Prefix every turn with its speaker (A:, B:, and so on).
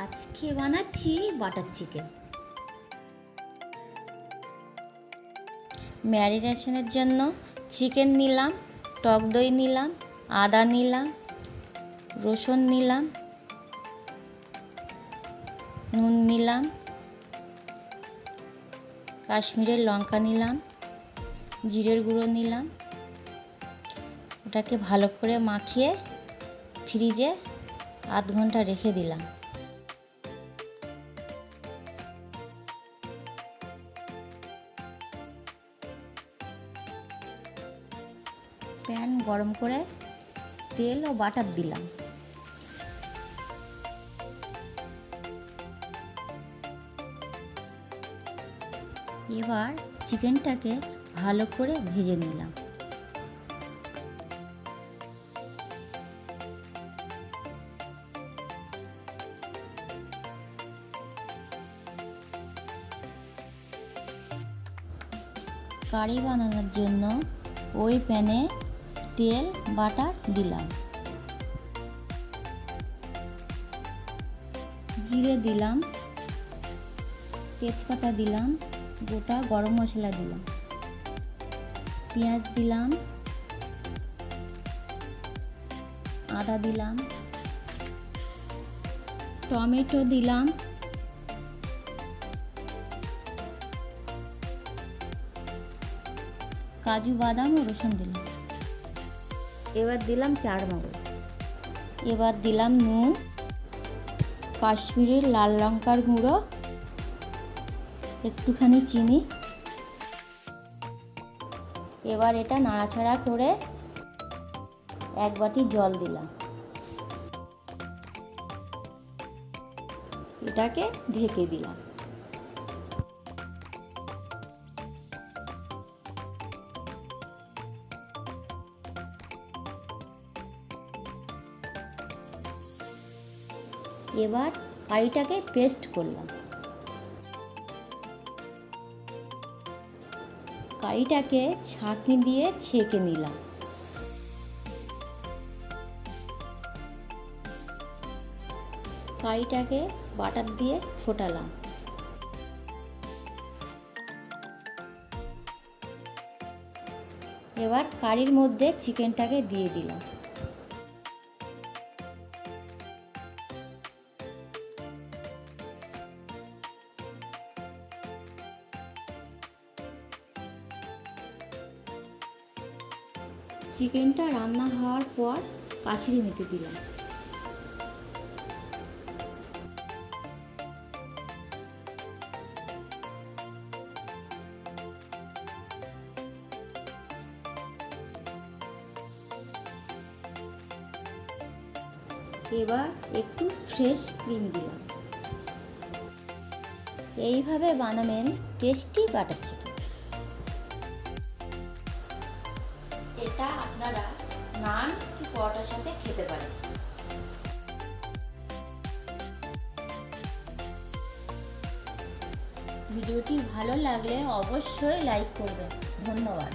A: আজকে বানাচ্ছি butter chicken. ম্যারিনেশনের জন্য চিকেন নিলাম, টক দই নিলাম, আদা নিলাম, রসুন নিলাম, নুন নিলাম, কাশ্মীরের লঙ্কা নিলাম, জিরের গুঁড়ো নিলাম। ওটাকে ভালো করে মাখিয়ে ফ্রিজে আধ ঘন্টা রেখে দিলাম। প্যান গরম করে তেল ও বাটার দিলাম। এবার চিকেনটাকে ভালো করে ভেজে নিলাম। কারি বানানোর জন্য ওই প্যানে তেল বাটার দিলাম, জিরে দিলাম, তেজপাতা দিলাম, গোটা গরম মশলা দিলাম, পেঁয়াজ দিলাম, আদা দিলাম, টমেটো দিলাম, কাজু বাদাম ও রসুন দিলাম। এবার দিলাম চারমগজ। এবার দিলাম নুন, কাশ্মীরের লাল লঙ্কার গুঁড়ো, একটুখানি চিনি। এবার এটা নাড়াচাড়া করে এক বাটি জল দিলাম। এটাকে ঢেকে দিলাম। এবার কারিটাকে পেস্ট করলাম। কারিটাকে ছাঁকনি দিয়ে ছেঁকে নিলাম। কারিটাকে বাটার দিয়ে ফোটালাম। এবার কারির মধ্যে চিকেনটাকে দিয়ে দিলাম। চিকেনটা রান্না হওয়ার পর কাশিরি মেথি দিলাম। এবার একটু ফ্রেশ ক্রিম দিলাম। এইভাবে বানাবেন টেস্টি বাটার চিকেন। এটা আপনারা নান কি পরোটার সাথে খেতে পারেন। ভিডিওটি ভালো লাগলে অবশ্যই লাইক করবেন। ধন্যবাদ।